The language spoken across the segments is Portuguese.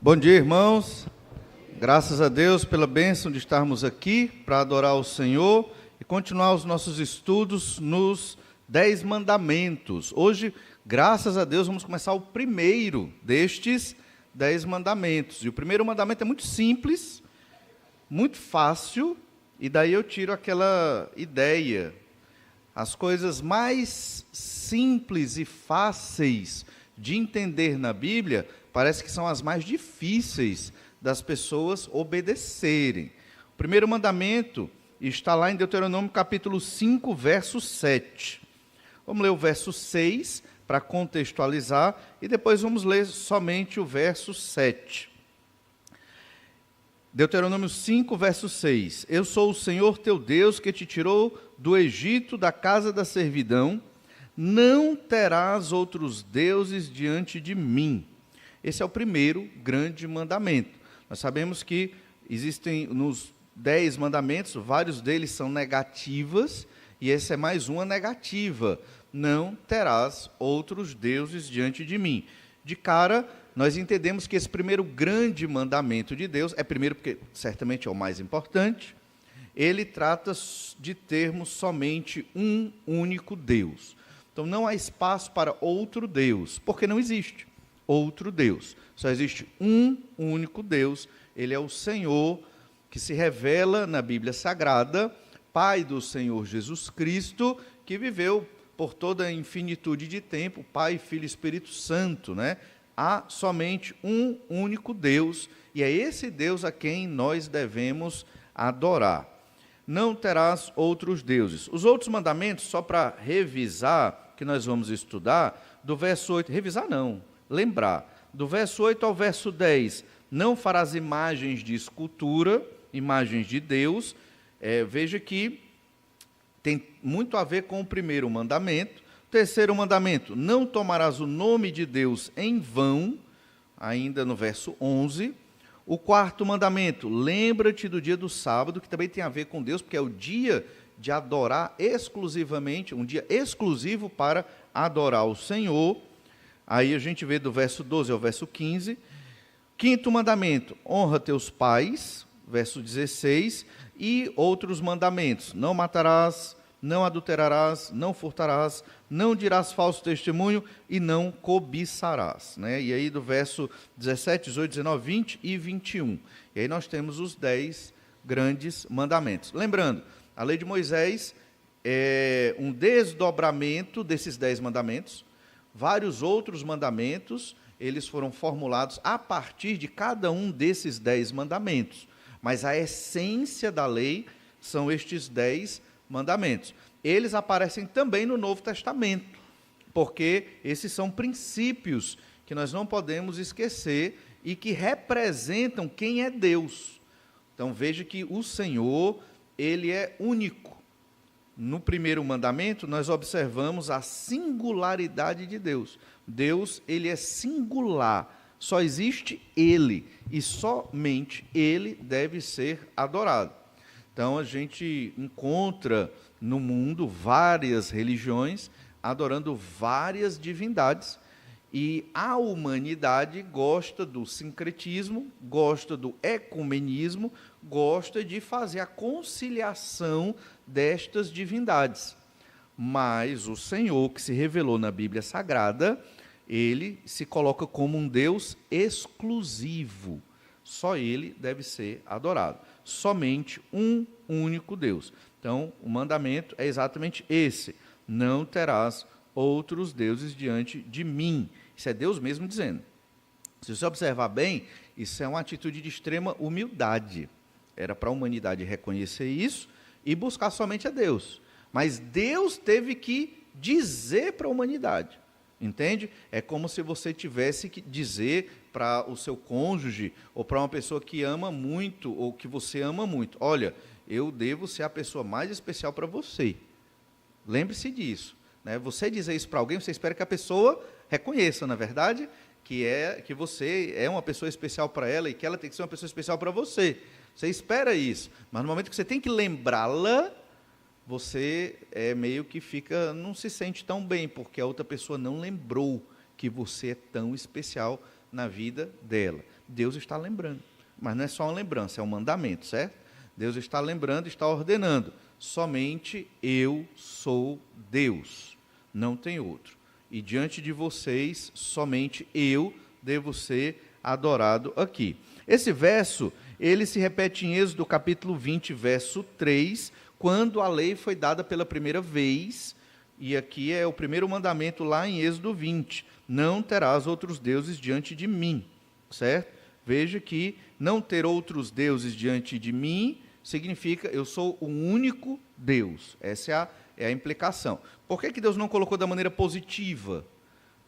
Bom dia, irmãos. Graças a Deus pela bênção de estarmos aqui para adorar o Senhor e continuar os nossos estudos nos 10 mandamentos. Hoje, graças a Deus, vamos começar o primeiro destes 10 mandamentos. E o primeiro mandamento é muito simples, muito fácil, e daí eu tiro aquela ideia. As coisas mais simples e fáceis de entender na Bíblia, parece que são as mais difíceis das pessoas obedecerem. O primeiro mandamento está lá em Deuteronômio capítulo 5, verso 7. Vamos ler o verso 6 para contextualizar e depois vamos ler somente o verso 7. Deuteronômio 5, verso 6. Eu sou o Senhor teu Deus que te tirou do Egito, da casa da servidão. Não terás outros deuses diante de mim. Esse é o primeiro grande mandamento. Nós sabemos que existem nos 10 mandamentos, vários deles são negativas, e esse é mais uma negativa. Não terás outros deuses diante de mim. De cara, nós entendemos que esse primeiro grande mandamento de Deus, é primeiro porque certamente é o mais importante, ele trata de termos somente um único Deus. Então não há espaço para outro Deus, porque não existe outro Deus. Só existe um único Deus, ele é o Senhor, que se revela na Bíblia Sagrada, Pai do Senhor Jesus Cristo, que viveu por toda a infinitude de tempo, Pai, Filho e Espírito Santo, né? Há somente um único Deus, e é esse Deus a quem nós devemos adorar. Não terás outros deuses. Os outros mandamentos, só para revisar, que nós vamos estudar, do verso 8, revisar não, lembrar, do verso 8 ao verso 10, não farás imagens de escultura, imagens de Deus. Veja que tem muito a ver com o primeiro mandamento. Terceiro mandamento, não tomarás o nome de Deus em vão, ainda no verso 11. O quarto mandamento, lembra-te do dia do sábado, que também tem a ver com Deus, porque é o dia de adorar exclusivamente, um dia exclusivo para adorar o Senhor. Aí a gente vê do verso 12 ao verso 15. Quinto mandamento, honra teus pais, verso 16, e outros mandamentos, não matarás, não adulterarás, não furtarás, não dirás falso testemunho e não cobiçarás. Né? E aí do verso 17, 18, 19, 20 e 21. E aí nós temos os 10 grandes mandamentos. Lembrando, a lei de Moisés é um desdobramento desses 10 mandamentos. Vários outros mandamentos, eles foram formulados a partir de cada um desses 10 mandamentos. Mas a essência da lei são estes 10 mandamentos. Eles aparecem também no Novo Testamento, porque esses são princípios que nós não podemos esquecer e que representam quem é Deus. Então veja que o Senhor, ele é único. No primeiro mandamento, nós observamos a singularidade de Deus. Deus, ele é singular, só existe ele, e somente ele deve ser adorado. Então, a gente encontra no mundo várias religiões adorando várias divindades, e a humanidade gosta do sincretismo, gosta do ecumenismo, gosta de fazer a conciliação destas divindades. Mas o Senhor, que se revelou na Bíblia Sagrada, ele se coloca como um Deus exclusivo. Só ele deve ser adorado. Somente um único Deus. Então, o mandamento é exatamente esse: não terás outros deuses diante de mim. Isso é Deus mesmo dizendo. Se você observar bem, isso é uma atitude de extrema humildade. Era para a humanidade reconhecer isso e buscar somente a Deus. Mas Deus teve que dizer para a humanidade. Entende? É como se você tivesse que dizer para o seu cônjuge ou para uma pessoa que ama muito ou que você ama muito: olha, eu devo ser a pessoa mais especial para você. Lembre-se disso. Né? Você dizer isso para alguém, você espera que a pessoa reconheça, na verdade, que você é uma pessoa especial para ela e que ela tem que ser uma pessoa especial para você. Você espera isso. Mas no momento que você tem que lembrá-la, você meio que não se sente tão bem, porque a outra pessoa não lembrou que você é tão especial na vida dela. Deus está lembrando. Mas não é só uma lembrança, é um mandamento, certo? Deus está lembrando, está ordenando. Somente eu sou Deus, não tem outro. E diante de vocês, somente eu devo ser adorado aqui. Esse verso, ele se repete em Êxodo capítulo 20, verso 3, quando a lei foi dada pela primeira vez, e aqui é o primeiro mandamento lá em Êxodo 20, não terás outros deuses diante de mim, certo? Veja que não ter outros deuses diante de mim significa eu sou o único Deus. Essa é a implicação. Por que Deus não colocou da maneira positiva?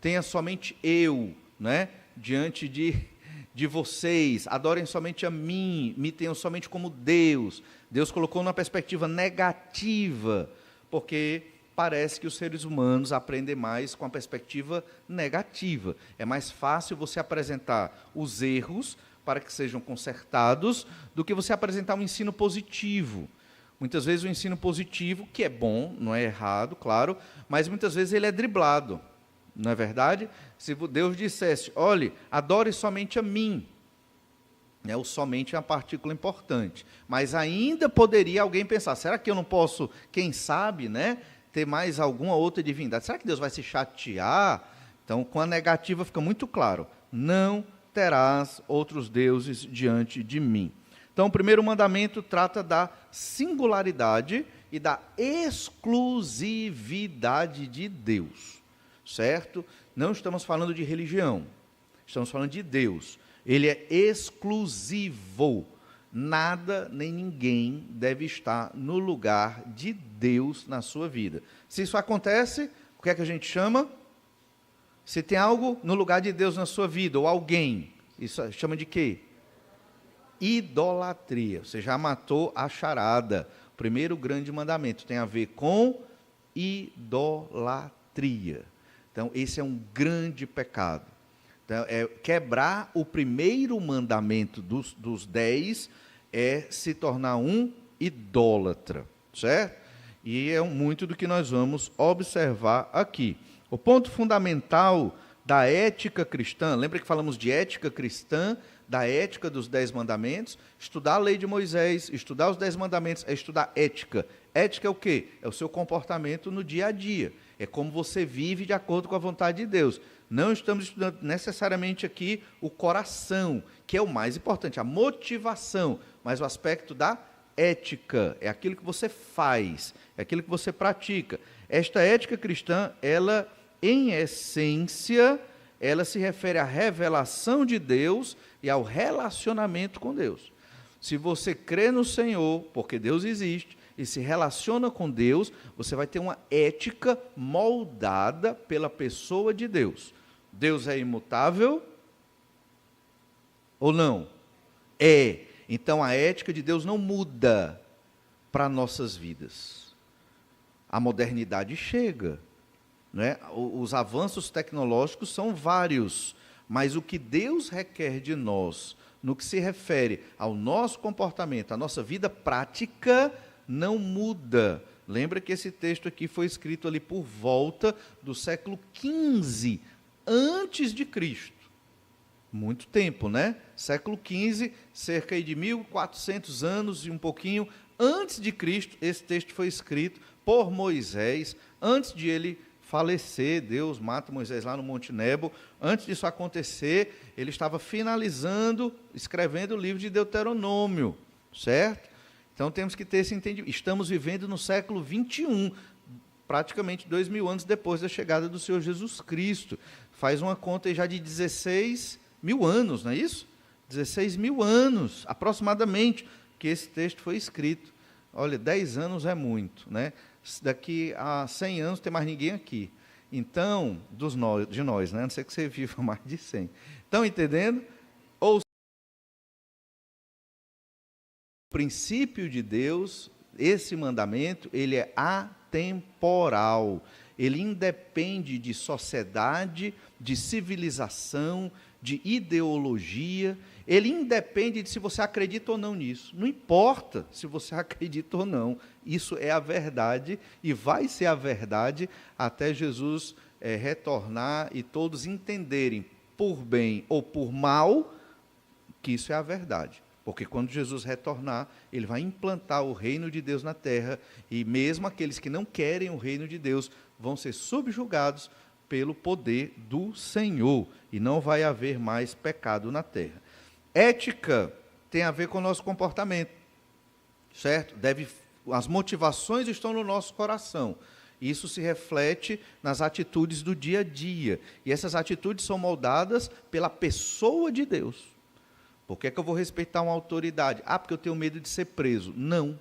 Tenha somente eu, né, diante de vocês, adorem somente a mim, me tenham somente como Deus. Deus colocou numa perspectiva negativa, porque parece que os seres humanos aprendem mais com a perspectiva negativa. É mais fácil você apresentar os erros para que sejam consertados do que você apresentar um ensino positivo. Muitas vezes o ensino positivo, que é bom, não é errado, claro, mas muitas vezes ele é driblado. Não é verdade? Se Deus dissesse, olhe, adore somente a mim, né, o somente é uma partícula importante, mas ainda poderia alguém pensar, será que eu não posso, quem sabe, né, ter mais alguma outra divindade? Será que Deus vai se chatear? Então, com a negativa fica muito claro, não terás outros deuses diante de mim. Então, o primeiro mandamento trata da singularidade e da exclusividade de Deus. Certo? Não estamos falando de religião, estamos falando de Deus. Ele é exclusivo. Nada nem ninguém deve estar no lugar de Deus na sua vida. Se isso acontece, o que é que a gente chama? Se tem algo no lugar de Deus na sua vida, ou alguém, isso chama de quê? Idolatria. Você já matou a charada. O primeiro grande mandamento tem a ver com idolatria. Então, esse é um grande pecado. Então, quebrar o primeiro mandamento dos 10 é se tornar um idólatra, certo? E é muito do que nós vamos observar aqui. O ponto fundamental da ética cristã, lembra que falamos de ética cristã, da ética dos 10 mandamentos? Estudar a lei de Moisés, estudar os 10 mandamentos, é estudar ética. Ética é o quê? É o seu comportamento no dia a dia. É como você vive de acordo com a vontade de Deus. Não estamos estudando necessariamente aqui o coração, que é o mais importante, a motivação, mas o aspecto da ética, é aquilo que você faz, é aquilo que você pratica. Esta ética cristã, ela, em essência, ela se refere à revelação de Deus e ao relacionamento com Deus. Se você crê no Senhor, porque Deus existe, e se relaciona com Deus, você vai ter uma ética moldada pela pessoa de Deus. Deus é imutável ou não? É. Então a ética de Deus não muda para nossas vidas. A modernidade chega, né? Os avanços tecnológicos são vários, mas o que Deus requer de nós, no que se refere ao nosso comportamento, à nossa vida prática, não muda. Lembra que esse texto aqui foi escrito ali por volta do século XV, antes de Cristo. Muito tempo, né? Século XV, cerca de 1400 anos e um pouquinho antes de Cristo, esse texto foi escrito por Moisés, antes de ele falecer. Deus mata Moisés lá no Monte Nebo. Antes disso acontecer, ele estava finalizando, escrevendo o livro de Deuteronômio, certo? Então temos que ter esse entendimento. Estamos vivendo no século XXI, praticamente 2000 anos depois da chegada do Senhor Jesus Cristo. Faz uma conta aí já de 16 mil anos, não é isso? 16 mil anos, aproximadamente, que esse texto foi escrito. Olha, 10 anos é muito, né? Daqui a 100 anos não tem mais ninguém aqui. Então, de nós, né? A não ser que você viva mais de 100. Estão entendendo? Ou o princípio de Deus, esse mandamento, ele é atemporal. Ele independe de sociedade, de civilização, de ideologia. Ele independe de se você acredita ou não nisso. Não importa se você acredita ou não. Isso é a verdade e vai ser a verdade até Jesus retornar e todos entenderem, por bem ou por mal, que isso é a verdade. Porque quando Jesus retornar, ele vai implantar o reino de Deus na terra, e mesmo aqueles que não querem o reino de Deus vão ser subjugados pelo poder do Senhor, e não vai haver mais pecado na terra. Ética tem a ver com o nosso comportamento, certo? As motivações estão no nosso coração. Isso se reflete nas atitudes do dia a dia. E essas atitudes são moldadas pela pessoa de Deus. Por que é que eu vou respeitar uma autoridade? Ah, porque eu tenho medo de ser preso. Não.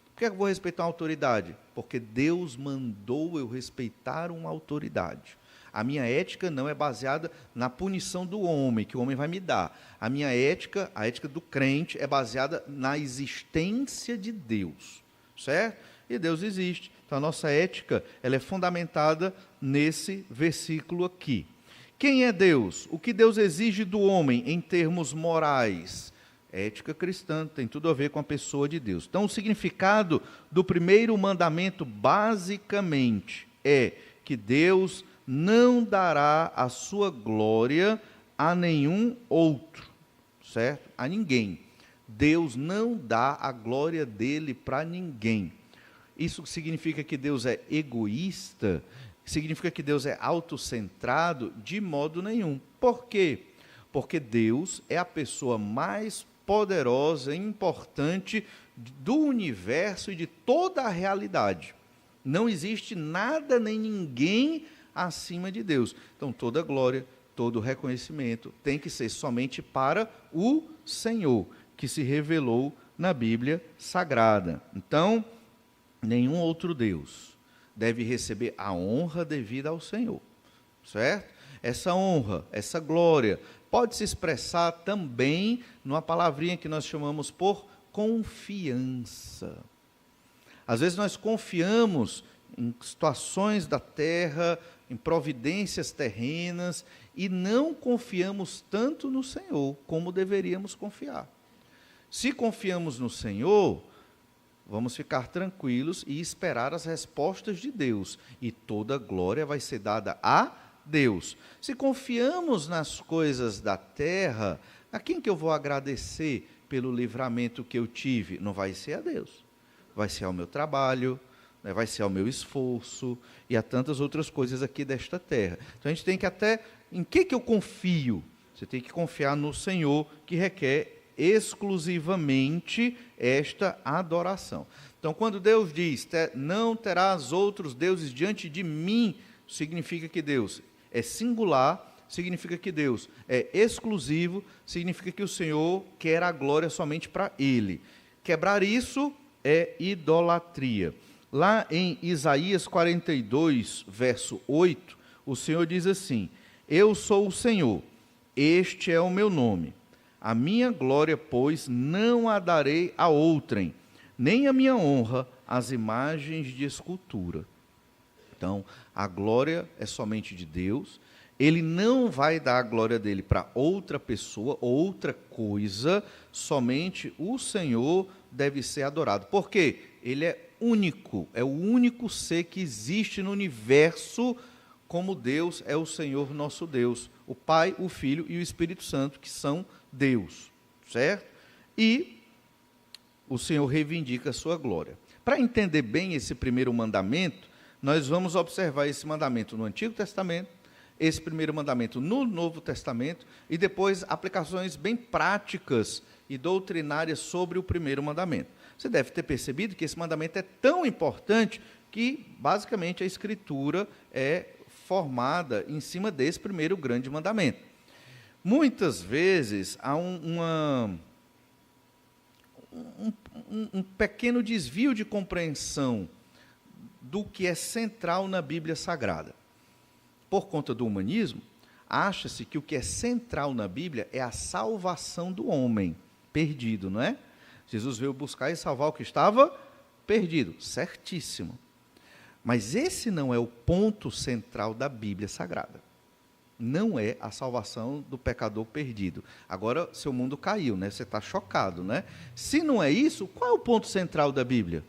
Por que é que eu vou respeitar uma autoridade? Porque Deus mandou eu respeitar uma autoridade. A minha ética não é baseada na punição do homem, que o homem vai me dar. A minha ética, a ética do crente, é baseada na existência de Deus. Certo? E Deus existe. Então, a nossa ética, ela é fundamentada nesse versículo aqui. Quem é Deus? O que Deus exige do homem em termos morais? Ética cristã tem tudo a ver com a pessoa de Deus. Então, o significado do primeiro mandamento, basicamente, é que Deus não dará a sua glória a nenhum outro, certo? A ninguém. Deus não dá a glória dele para ninguém. Isso significa que Deus é egoísta? Significa que Deus é autocentrado? De modo nenhum. Por quê? Porque Deus é a pessoa mais poderosa e importante do universo e de toda a realidade. Não existe nada nem ninguém acima de Deus. Então, toda glória, todo reconhecimento tem que ser somente para o Senhor, que se revelou na Bíblia Sagrada. Então, nenhum outro Deus deve receber a honra devida ao Senhor, certo? Essa honra, essa glória, pode se expressar também numa palavrinha que nós chamamos por confiança. Às vezes nós confiamos em situações da terra, em providências terrenas, e não confiamos tanto no Senhor como deveríamos confiar. Se confiamos no Senhor, vamos ficar tranquilos e esperar as respostas de Deus, e toda glória vai ser dada a Deus. Se confiamos nas coisas da terra, a quem que eu vou agradecer pelo livramento que eu tive? Não vai ser a Deus, vai ser ao meu trabalho, vai ser ao meu esforço e a tantas outras coisas aqui desta terra. Então a gente tem que em que eu confio? Você tem que confiar no Senhor, que requer exclusivamente esta adoração. Então, quando Deus diz, não terás outros deuses diante de mim, significa que Deus é singular, significa que Deus é exclusivo, significa que o Senhor quer a glória somente para Ele. Quebrar isso é idolatria. Lá em Isaías 42, verso 8, o Senhor diz assim: eu sou o Senhor, este é o meu nome. A minha glória, pois, não a darei a outrem, nem a minha honra às imagens de escultura. Então, a glória é somente de Deus. Ele não vai dar a glória dele para outra pessoa, outra coisa, somente o Senhor deve ser adorado. Por quê? Ele é único, é o único ser que existe no universo, como Deus é o Senhor nosso Deus, o Pai, o Filho e o Espírito Santo, que são Deus, certo? E o Senhor reivindica a sua glória. Para entender bem esse primeiro mandamento, nós vamos observar esse mandamento no Antigo Testamento, esse primeiro mandamento no Novo Testamento, e depois aplicações bem práticas e doutrinárias sobre o primeiro mandamento. Você deve ter percebido que esse mandamento é tão importante que, basicamente, a Escritura é formada em cima desse primeiro grande mandamento. Muitas vezes há um pequeno desvio de compreensão do que é central na Bíblia Sagrada. Por conta do humanismo, acha-se que o que é central na Bíblia é a salvação do homem perdido, não é? Jesus veio buscar e salvar o que estava perdido, certíssimo. Mas esse não é o ponto central da Bíblia Sagrada. Não é a salvação do pecador perdido. Agora, seu mundo caiu, né? Você está chocado, né? Se não é isso, qual é o ponto central da Bíblia?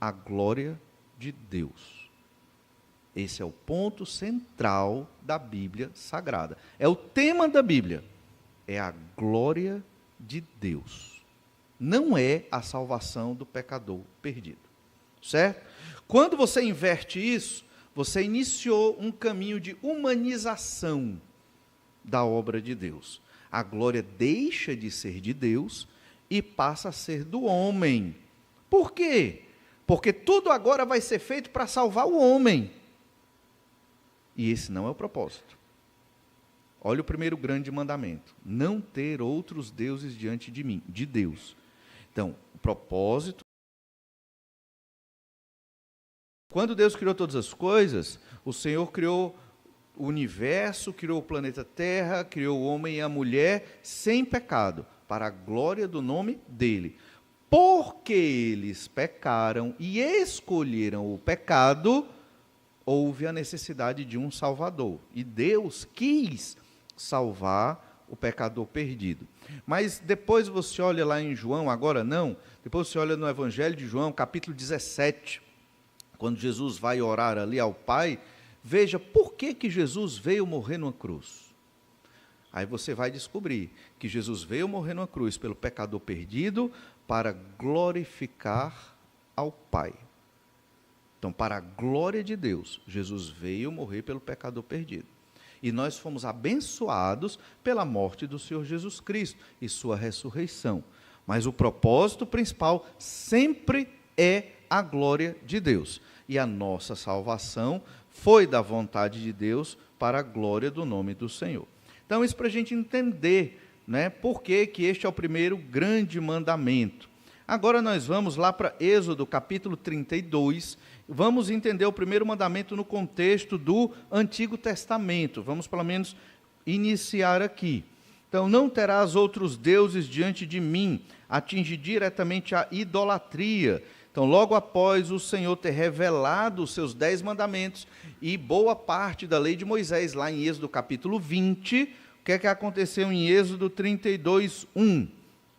A glória de Deus. Esse é o ponto central da Bíblia Sagrada. É o tema da Bíblia. é a glória de Deus. Não é a salvação do pecador perdido. Certo? Quando você inverte isso, você iniciou um caminho de humanização da obra de Deus. A glória deixa de ser de Deus e passa a ser do homem. Por quê? Porque tudo agora vai ser feito para salvar o homem. E esse não é o propósito. Olha o primeiro grande mandamento: não ter outros deuses diante de mim, de Deus. Então, o propósito. Quando Deus criou todas as coisas, o Senhor criou o universo, criou o planeta Terra, criou o homem e a mulher sem pecado, para a glória do nome dele. Porque eles pecaram e escolheram o pecado, houve a necessidade de um Salvador. E Deus quis salvar o pecador perdido. Mas depois você olha lá em João, agora não, depois você olha no Evangelho de João, capítulo 17, quando Jesus vai orar ali ao Pai, veja por que Jesus veio morrer numa cruz. Aí você vai descobrir que Jesus veio morrer numa cruz pelo pecador perdido para glorificar ao Pai. Então, para a glória de Deus, Jesus veio morrer pelo pecador perdido. E nós fomos abençoados pela morte do Senhor Jesus Cristo e sua ressurreição. Mas o propósito principal sempre é a glória de Deus. E a nossa salvação foi da vontade de Deus para a glória do nome do Senhor. Então, isso para a gente entender, né, por que este é o primeiro grande mandamento. Agora nós vamos lá para Êxodo, capítulo 32, vamos entender o primeiro mandamento no contexto do Antigo Testamento. Vamos, pelo menos, iniciar aqui. Então, não terás outros deuses diante de mim, atinge diretamente a idolatria. Então, logo após o Senhor ter revelado os seus 10 mandamentos e boa parte da lei de Moisés, lá em Êxodo capítulo 20, o que é que aconteceu em Êxodo 32, 1?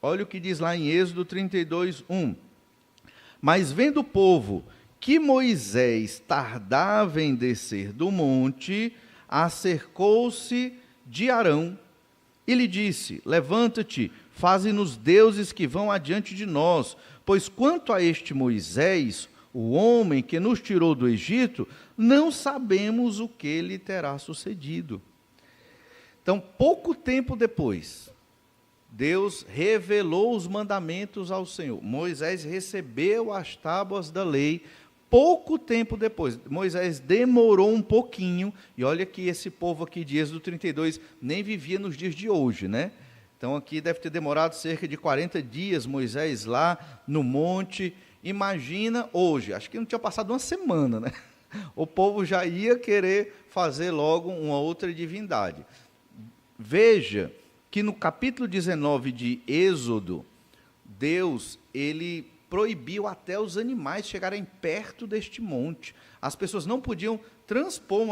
Olha o que diz lá em Êxodo 32, 1. Mas vendo o povo que Moisés tardava em descer do monte, acercou-se de Arão e lhe disse: levanta-te, faze-nos deuses que vão adiante de nós, pois quanto a este Moisés, o homem que nos tirou do Egito, não sabemos o que lhe terá sucedido. Então, pouco tempo depois, Deus revelou os mandamentos ao Senhor. Moisés recebeu as tábuas da lei. Pouco tempo depois, Moisés demorou um pouquinho, e olha que esse povo aqui de Êxodo 32 nem vivia nos dias de hoje, né? Então aqui deve ter demorado cerca de 40 dias, Moisés lá no monte. Imagina hoje, acho que não tinha passado uma semana, né? O povo já ia querer fazer logo uma outra divindade. Veja que no capítulo 19 de Êxodo, Deus, ele proibiu até os animais chegarem perto deste monte. As pessoas não podiam transpor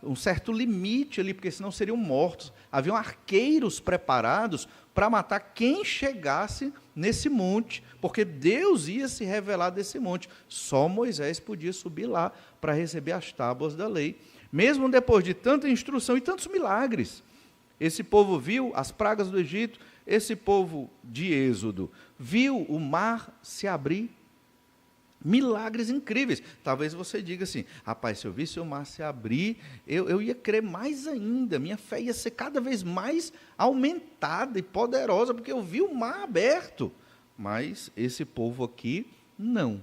um certo limite ali, porque senão seriam mortos. Haviam arqueiros preparados para matar quem chegasse nesse monte, porque Deus ia se revelar desse monte. Só Moisés podia subir lá para receber as tábuas da lei. Mesmo depois de tanta instrução e tantos milagres, esse povo viu as pragas do Egito, esse povo de Êxodo viu o mar se abrir. Milagres incríveis. Talvez você diga assim: rapaz, se eu visse o mar se abrir, eu ia crer mais ainda, minha fé ia ser cada vez mais aumentada e poderosa, porque eu vi o mar aberto. Mas esse povo aqui, não.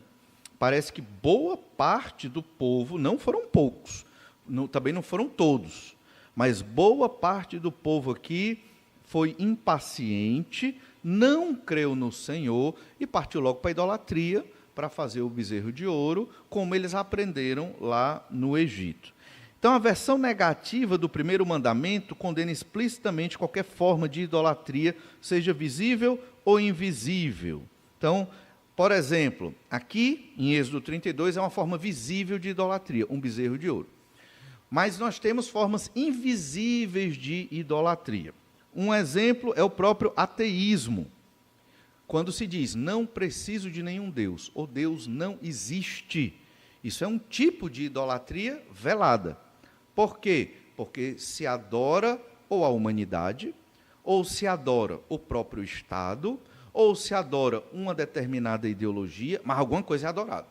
Parece que boa parte do povo, não foram poucos, também não foram todos, mas boa parte do povo aqui foi impaciente, não creu no Senhor e partiu logo para a idolatria, para fazer o bezerro de ouro, como eles aprenderam lá no Egito. Então, a versão negativa do primeiro mandamento condena explicitamente qualquer forma de idolatria, seja visível ou invisível. Então, por exemplo, aqui em Êxodo 32 é uma forma visível de idolatria, um bezerro de ouro. Mas nós temos formas invisíveis de idolatria. Um exemplo é o próprio ateísmo. Quando se diz, não preciso de nenhum Deus, ou Deus não existe, isso é um tipo de idolatria velada. Por quê? Porque se adora ou a humanidade, ou se adora o próprio Estado, ou se adora uma determinada ideologia, mas alguma coisa é adorada.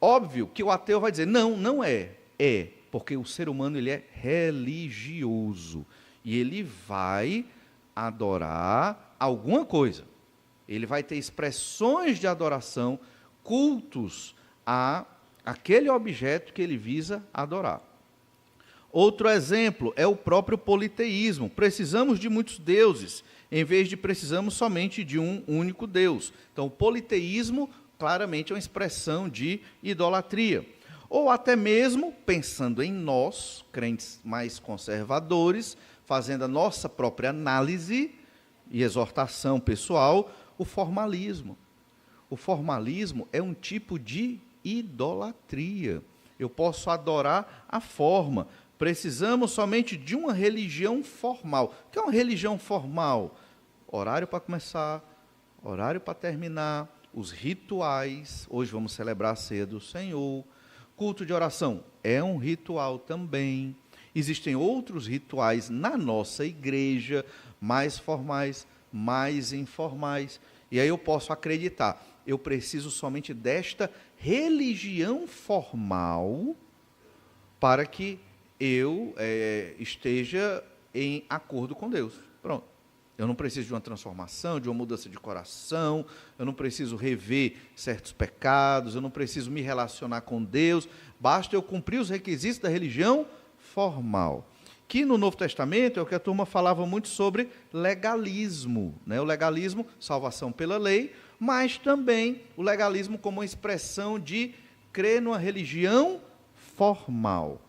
Óbvio que o ateu vai dizer, não, não é. É, porque o ser humano ele é religioso. E ele vai adorar alguma coisa. Ele vai ter expressões de adoração, cultos a aquele objeto que ele visa adorar. Outro exemplo é o próprio politeísmo. Precisamos de muitos deuses, em vez de precisamos somente de um único Deus. Então, o politeísmo, claramente, é uma expressão de idolatria. Ou até mesmo, pensando em nós, crentes mais conservadores, fazendo a nossa própria análise e exortação pessoal, o formalismo. O formalismo é um tipo de idolatria. Eu posso adorar a forma. Precisamos somente de uma religião formal. O que é uma religião formal? Horário para começar, horário para terminar, os rituais. Hoje vamos celebrar a ceia do Senhor. Culto de oração é um ritual também. Existem outros rituais na nossa igreja, mais formais, mais informais. E aí eu posso acreditar, eu preciso somente desta religião formal para que eu esteja em acordo com Deus. Pronto. Eu não preciso de uma transformação, de uma mudança de coração, eu não preciso rever certos pecados, eu não preciso me relacionar com Deus, basta eu cumprir os requisitos da religião formal. Que no Novo Testamento é o que a turma falava muito sobre legalismo, né? O legalismo, salvação pela lei, mas também o legalismo como uma expressão de crer numa religião formal.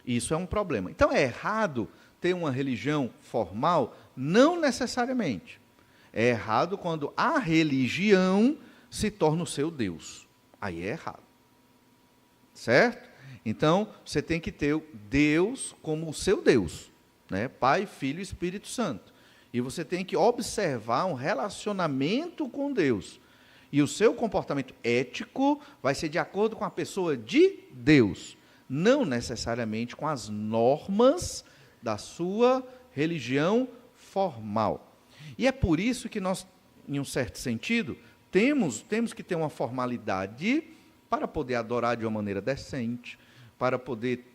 Isso é um problema. Então é errado ter uma religião formal? Não necessariamente. É errado quando a religião se torna o seu Deus. Aí é errado. Certo? Então, você tem que ter Deus como o seu Deus, né? Pai, Filho e Espírito Santo. E você tem que observar um relacionamento com Deus. E o seu comportamento ético vai ser de acordo com a pessoa de Deus, não necessariamente com as normas da sua religião formal. E é por isso que nós, em um certo sentido, temos que ter uma formalidade para poder adorar de uma maneira decente, para poder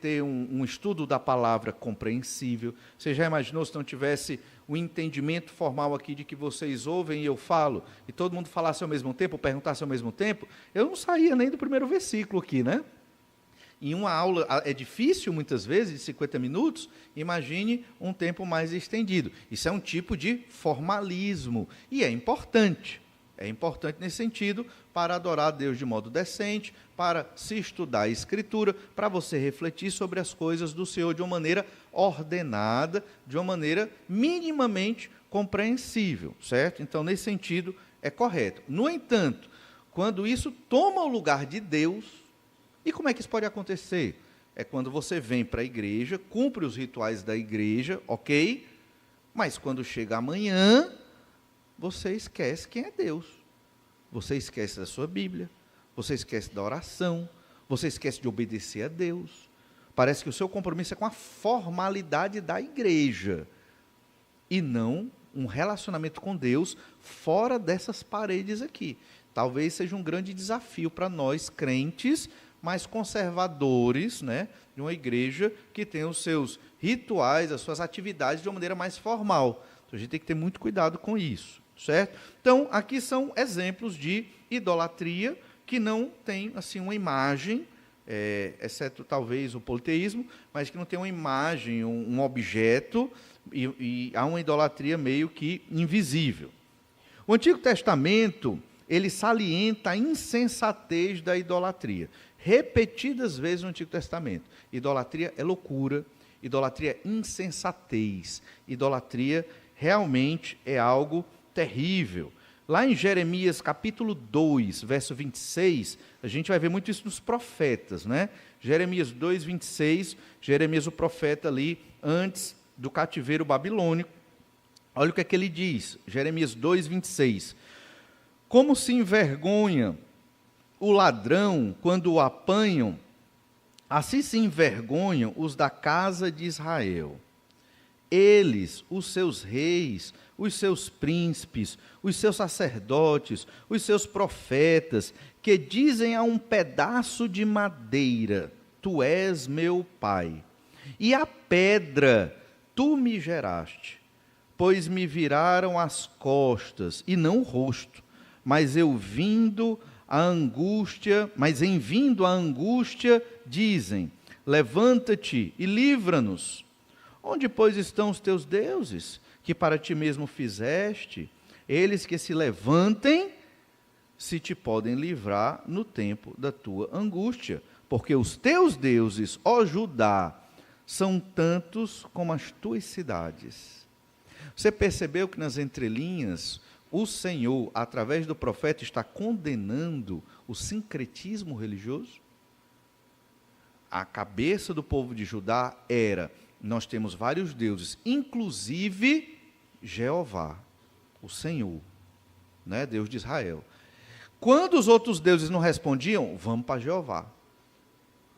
ter um estudo da palavra compreensível. Você já imaginou se não tivesse o entendimento formal aqui de que vocês ouvem e eu falo, e todo mundo falasse ao mesmo tempo, perguntasse ao mesmo tempo? Eu não saía nem do primeiro versículo aqui, né? Em uma aula, é difícil muitas vezes, de 50 minutos, imagine um tempo mais estendido. Isso é um tipo de formalismo, e é importante nesse sentido, para adorar a Deus de modo decente, para se estudar a Escritura, para você refletir sobre as coisas do Senhor de uma maneira ordenada, de uma maneira minimamente compreensível, certo? Então, nesse sentido, é correto. No entanto, quando isso toma o lugar de Deus, e como é que isso pode acontecer? É quando você vem para a igreja, cumpre os rituais da igreja, ok? Mas quando chega amanhã, você esquece quem é Deus. Você esquece da sua Bíblia, você esquece da oração, você esquece de obedecer a Deus. Parece que o seu compromisso é com a formalidade da igreja, e não um relacionamento com Deus fora dessas paredes aqui. Talvez seja um grande desafio para nós, crentes, mais conservadores, né, de uma igreja que tem os seus rituais, as suas atividades de uma maneira mais formal. Então, a gente tem que ter muito cuidado com isso, certo? Então, aqui são exemplos de idolatria que não tem assim uma imagem, exceto talvez o politeísmo, mas que não tem uma imagem, um objeto, e há uma idolatria meio que invisível. O Antigo Testamento, ele salienta a insensatez da idolatria. Repetidas vezes no Antigo Testamento. Idolatria é loucura, idolatria é insensatez, idolatria realmente é algo terrível. Lá em Jeremias capítulo 2, verso 26, a gente vai ver muito isso nos profetas, né? Jeremias 2, 26, Jeremias o profeta ali, antes do cativeiro babilônico. Olha o que é que ele diz, Jeremias 2, 26. Como se envergonha o ladrão quando o apanham, assim se envergonham os da casa de Israel. eles, os seus reis, os seus príncipes, os seus sacerdotes, os seus profetas, que dizem a um pedaço de madeira: tu és meu pai, e a pedra tu me geraste, pois me viraram as costas e não o rosto, mas em vindo a angústia dizem: levanta-te e livra-nos. Onde, pois, estão os teus deuses, que para ti mesmo fizeste? Eles que se levantem, se te podem livrar no tempo da tua angústia. Porque os teus deuses, ó Judá, são tantos como as tuas cidades. Você percebeu que nas entrelinhas, o Senhor, através do profeta, está condenando o sincretismo religioso? A cabeça do povo de Judá era: nós temos vários deuses, inclusive Jeová, o Senhor, né? Deus de Israel. Quando os outros deuses não respondiam, vamos para Jeová.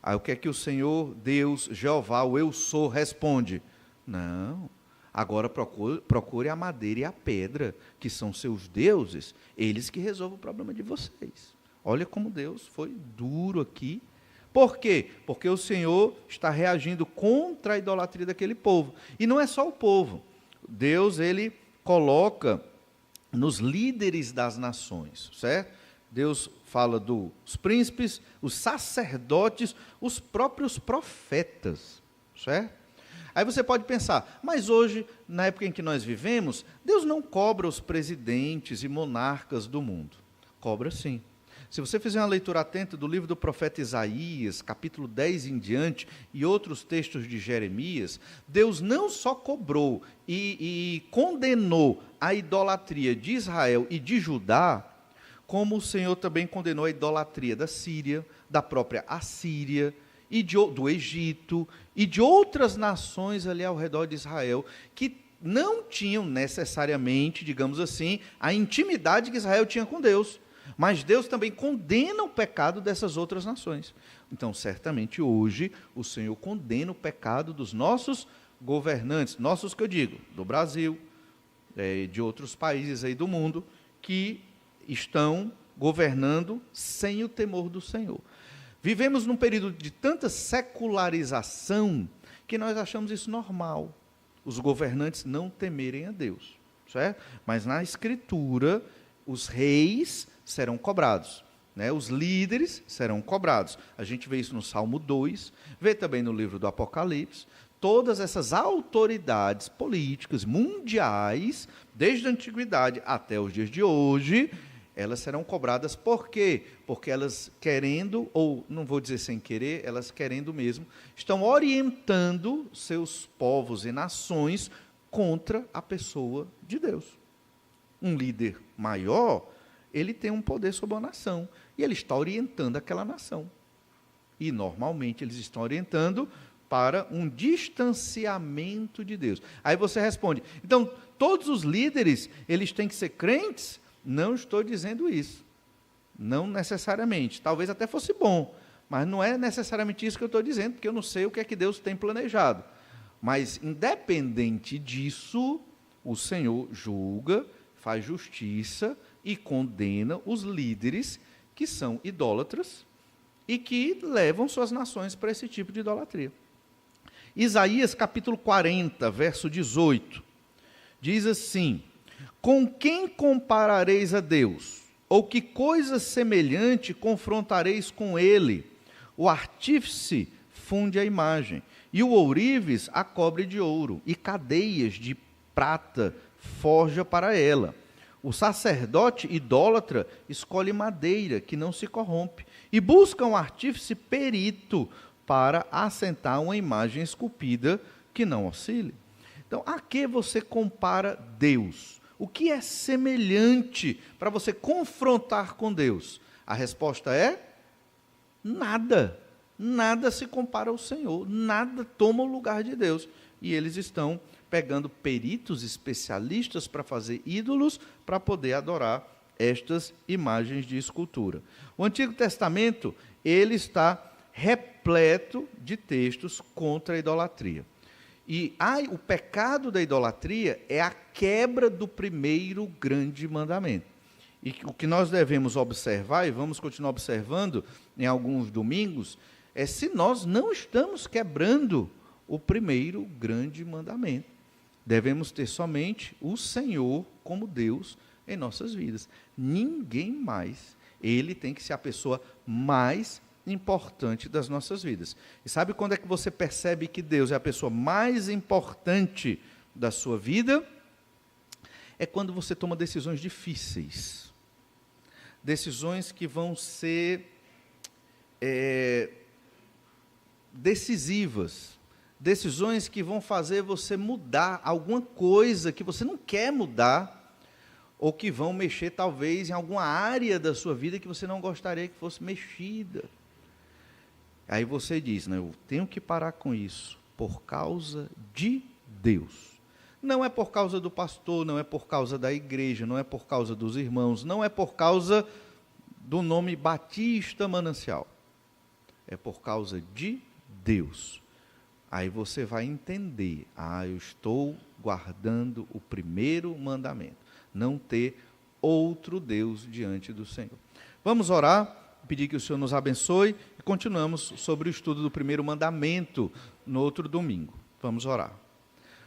Aí o que é que o Senhor, Deus, Jeová, o Eu Sou, responde? Não, agora procure a madeira e a pedra, que são seus deuses, eles que resolvem o problema de vocês. Olha como Deus foi duro aqui. Por quê? Porque o Senhor está reagindo contra a idolatria daquele povo. E não é só o povo. Deus, ele coloca nos líderes das nações, certo? Deus fala dos príncipes, os sacerdotes, os próprios profetas, certo? Aí você pode pensar, mas hoje, na época em que nós vivemos, Deus não cobra os presidentes e monarcas do mundo. Cobra sim. Se você fizer uma leitura atenta do livro do profeta Isaías, capítulo 10 em diante, e outros textos de Jeremias, Deus não só cobrou e condenou a idolatria de Israel e de Judá, como o Senhor também condenou a idolatria da Síria, da própria Assíria, e do Egito, e de outras nações ali ao redor de Israel, que não tinham necessariamente, digamos assim, a intimidade que Israel tinha com Deus. Mas Deus também condena o pecado dessas outras nações. Então, certamente hoje, o Senhor condena o pecado dos nossos governantes, nossos que eu digo, do Brasil, de outros países aí do mundo, que estão governando sem o temor do Senhor. Vivemos num período de tanta secularização que nós achamos isso normal, os governantes não temerem a Deus, certo? Mas na Escritura, os reis serão cobrados, né? Os líderes serão cobrados. A gente vê isso no Salmo 2, vê também no livro do Apocalipse. Todas essas autoridades políticas mundiais, desde a antiguidade até os dias de hoje, elas serão cobradas. Por quê? Porque elas querendo, ou não vou dizer sem querer, elas querendo mesmo, estão orientando seus povos e nações contra a pessoa de Deus. Um líder maior, ele tem um poder sobre a nação, e ele está orientando aquela nação. E, normalmente, eles estão orientando para um distanciamento de Deus. Aí você responde, então, todos os líderes, eles têm que ser crentes? Não estou dizendo isso. Não necessariamente. Talvez até fosse bom, mas não é necessariamente isso que eu estou dizendo, porque eu não sei o que é que Deus tem planejado. Mas, independente disso, o Senhor julga, faz justiça e condena os líderes que são idólatras e que levam suas nações para esse tipo de idolatria. Isaías capítulo 40, verso 18, diz assim: com quem comparareis a Deus? Ou que coisa semelhante confrontareis com ele? O artífice funde a imagem, e o ourives a cobre de ouro, e cadeias de prata forja para ela. O sacerdote idólatra escolhe madeira que não se corrompe, e busca um artífice perito para assentar uma imagem esculpida que não oscile. Então, a que você compara Deus? O que é semelhante para você confrontar com Deus? A resposta é nada. Nada se compara ao Senhor, nada toma o lugar de Deus. E eles estão pegando peritos especialistas para fazer ídolos, para poder adorar estas imagens de escultura. O Antigo Testamento, ele está repleto de textos contra a idolatria. E o pecado da idolatria é a quebra do primeiro grande mandamento. E o que nós devemos observar, e vamos continuar observando em alguns domingos, é se nós não estamos quebrando o primeiro grande mandamento. Devemos ter somente o Senhor como Deus em nossas vidas. Ninguém mais. Ele tem que ser a pessoa mais importante das nossas vidas. E sabe quando é que você percebe que Deus é a pessoa mais importante da sua vida? É quando você toma decisões difíceis. Decisões que vão ser decisivas. Decisões que vão fazer você mudar alguma coisa que você não quer mudar, ou que vão mexer talvez em alguma área da sua vida que você não gostaria que fosse mexida. Aí você diz, né, eu tenho que parar com isso, por causa de Deus. Não é por causa do pastor, não é por causa da igreja, não é por causa dos irmãos, não é por causa do nome Batista Manancial. É por causa de Deus. Aí você vai entender, eu estou guardando o primeiro mandamento, não ter outro Deus diante do Senhor. Vamos orar, pedir que o Senhor nos abençoe e continuamos sobre o estudo do primeiro mandamento no outro domingo. Vamos orar.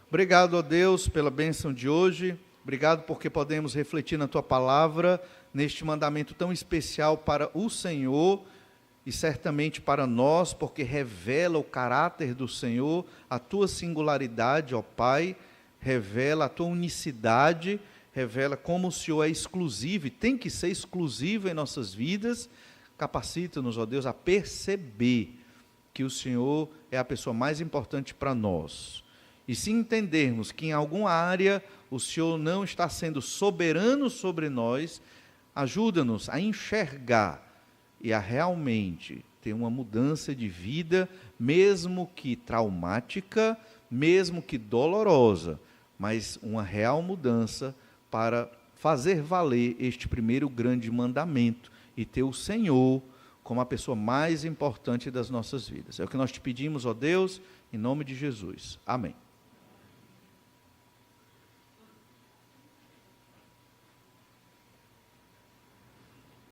Obrigado, ó Deus, pela bênção de hoje, obrigado porque podemos refletir na Tua palavra, neste mandamento tão especial para o Senhor, e certamente para nós, porque revela o caráter do Senhor, a Tua singularidade, ó Pai, revela a Tua unicidade, revela como o Senhor é exclusivo, e tem que ser exclusivo em nossas vidas. Capacita-nos, ó Deus, a perceber que o Senhor é a pessoa mais importante para nós. E se entendermos que em alguma área o Senhor não está sendo soberano sobre nós, ajuda-nos a enxergar e a realmente ter uma mudança de vida, mesmo que traumática, mesmo que dolorosa, mas uma real mudança para fazer valer este primeiro grande mandamento e ter o Senhor como a pessoa mais importante das nossas vidas. É o que nós te pedimos, ó Deus, em nome de Jesus. Amém.